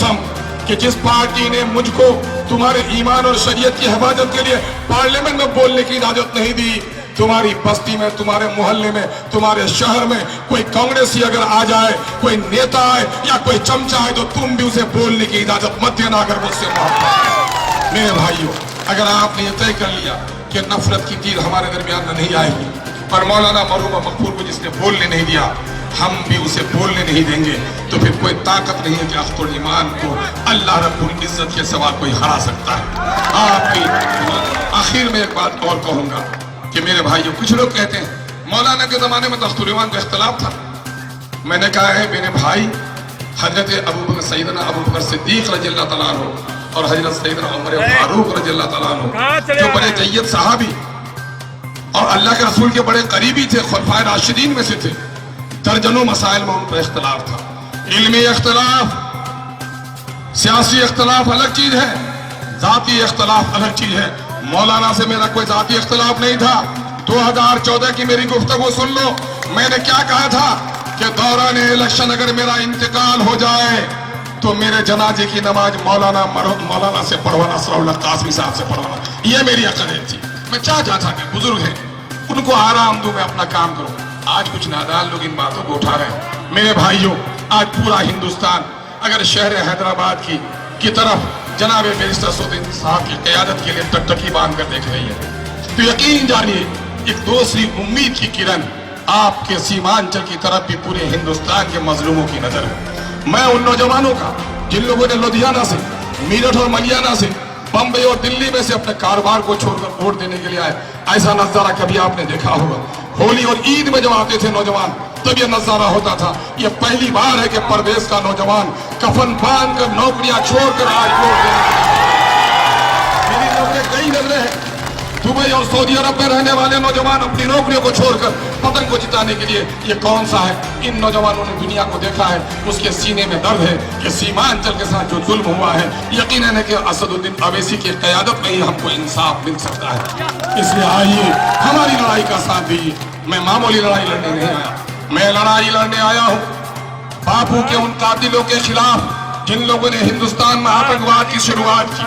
कसम कि जिस पार्टी ने मुझको तुम्हारे ईमान और शरीयत की हिफाजत के लिए पार्लियामेंट में बोलने की इजाजत नहीं दी, तुम्हारी बस्ती में, तुम्हारे मोहल्ले में, तुम्हारे शहर में कोई कांग्रेसी अगर आ जाए, कोई नेता आए या कोई चमचा आए, तो तुम भी उसे बोलने की इजाजत मत देना अगर मुझसे मोहब्बत। मेरे भाइयों, अगर आपने ये तय कर लिया कि नफरत की तीर हमारे दरमियान में नहीं आएगी, और मौलाना मरहूम मकबूल को जिसने बोलने नहीं दिया हम भी उसे बोलने नहीं देंगे, तो फिर कोई ताकत नहीं है कि अख्तुल ईमान को अल्लाह रब्बुल इज्जत के सिवा कोई हरा सकता है। आपकी आखिर में एक बात और कहूंगा कि मेरे भाइयों, कुछ लोग कहते हैं मौलाना के जमाने में तो अख्तुल ईमान का इख्तिलाफ था। मैंने कहा है मेरे भाई, हजरत अबू बकर सैयदना अबू बकर सिद्दीक रज़ियल्लाहु तआला अन्हु और हजरत सैयदना उमर फारूक रज़ियल्लाहु तआला अन्हु जो बड़े जय्यद सहाबी और अल्लाह के रसूल के बड़े करीबी थे, खुलफाए राशिदीन में से थे, दर्जनों मसाइल में उन पर इख्तिलाफ था। इल्मी इख्तिलाफ, सियासी इख्तिलाफ अलग चीज है, जाती इख्तिलाफ अलग चीज है। मौलाना से मेरा कोई जाती इख्तिलाफ नहीं था। 2014 की मेरी गुफ्तगू सुन लो, मैंने क्या कहा था कि दौरान इलेक्शन अगर मेरा इंतकाल हो जाए तो मेरे जनाजे की नमाज मौलाना से पढ़वाना, सलाउल्लाह कासमी साहब से पढ़वाना, ये मेरी अक़ीदत थी। मैं चाहता था कि बुजुर्ग हैं, उनको आराम दूं, मैं अपना काम करूं। आज कुछ नादान लोग इन बातों को उठा रहे हैं। मेरे भाइयों, आज पूरा हिंदुस्तान अगर शहर हैदराबाद की तरफ जनाब बैरिस्टर सदरुद्दीन साहब की क़यादत के लिए टकटकी बांध कर देख रही है, तो यकीन जानिए एक दूसरी उम्मीद की किरण आपके सीमांचल की तरफ भी पूरे हिंदुस्तान के मजलूमों की नजर है। मैं उन नौजवानों का जिन लोगों ने लुधियाना से, मेरठ और मलियाना से, बम्बई और दिल्ली में से अपने कारोबार को छोड़कर वोट देने के लिए आए, ऐसा नजारा कभी आपने देखा होगा? होली और ईद में जब आते थे नौजवान, तब ये नजारा होता था। ये पहली बार है कि परदेश का नौजवान कफन बांध कर, नौकरियां छोड़कर आज वोट मेरी नौकरियां कई नजरें हैं। दुबई और सऊदी अरब में रहने वाले नौजवान अपनी नौकरियों को छोड़कर पतंग को जिताने के लिए, ये कौन सा है? इन नौजवानों ने दुनिया को देखा है, उसके सीने में दर्द है कि सीमांचल के साथ जो जुल्म हुआ है, यकीनन है कि असदुद्दीन अवैसी की क़यादत में ही हमको इंसाफ मिल सकता है। इसलिए आइए हमारी लड़ाई का साथ दीजिए। मैं मामूली लड़ाई लड़ने नहीं आया, मैं लड़ाई लड़ने आया हूँ बापू के उन कातिलों के खिलाफ जिन लोगों ने हिंदुस्तान में आतंकवाद की शुरुआत की।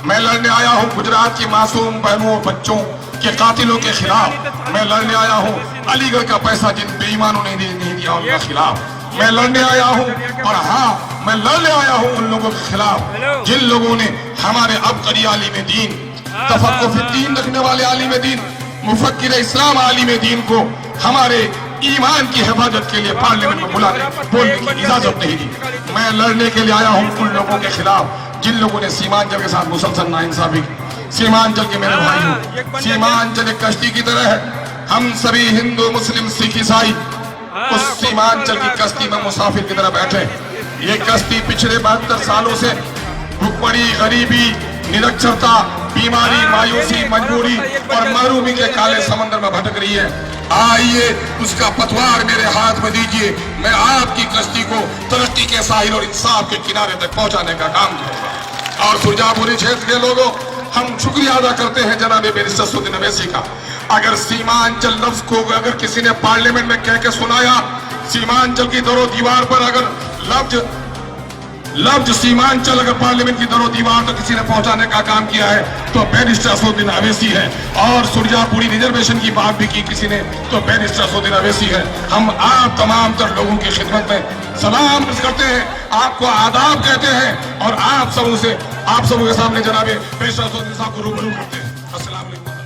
मैं लड़ने आया हूँ गुजरात की मासूम बहनों और बच्चों के कातिलों के खिलाफ। मैं लड़ने आया हूँ अलीगढ़ का पैसा जिन बेईमानों ने नहीं दिया उनके खिलाफ। मैं लड़ने आया हूँ, और हाँ, मैं लड़ने आया हूँ उन लोगों के खिलाफ जिन लोगों ने हमारे अबकरी आलिम दीन, तफक्कुह फिद्दीन रखने वाले आलिम दीन, मुफक्किर इस्लाम आलिम दीन को हमारे ईमान की हिफाजत के लिए पार्लियामेंट में बुलाने, बोलने की इजाजत नहीं दी। मैं लड़ने के लिए आया हूँ उन लोगों के खिलाफ जिन लोगों ने सीमांचल के साथ मुसलसल नाइंसाफी की। सीमांचल के मेरे भाइयों, सीमांचल एक कश्ती की तरह है। हम सभी हिंदू, मुस्लिम, सिख, ईसाई उस सीमांचल की कश्ती में मुसाफिर की तरह बैठे। ये कश्ती पिछले 72 सालों से भुखमरी, गरीबी, निरक्षरता, बीमारी, मायूसी, मजबूरी और महरूमी के काले समंदर में भटक रही है। आइए उसका पतवार मेरे हाथ में दीजिए, मैं आपकी कश्ती को तरक्की के साहिल और इंसाफ के किनारे तक पहुंचाने का काम करूंगा। और सुरजापुरी क्षेत्र के लोगों, हम शुक्रिया अदा करते हैं जनाब बैरिस्टर सदरुद्दीन अवैसी का। अगर सीमांचल लफ्ज को अगर किसी ने पार्लियामेंट में कह के सुनाया, सीमांचल की दरो दीवार पर अगर लफ्ज सीमांचल अगर पार्लियामेंट की दरो दीवार तक किसी ने पहुंचाने का काम किया है तो बैरिस्टर सदरुद्दीन अवैसी है। और सुरजापुरी रिजर्वेशन की बात भी की किसी ने तो बैरिस्टर सदरुद्दीन अवैसी है। हम आप तमाम तर लोगों की खिदमत में सलाम करते हैं, आपको आदाब कहते हैं और आप सबों के सामने जनाब बैरिस्टर सदरुद्दीन साहब को रूबरू करते हैं। अस्सलाम वालेकुम।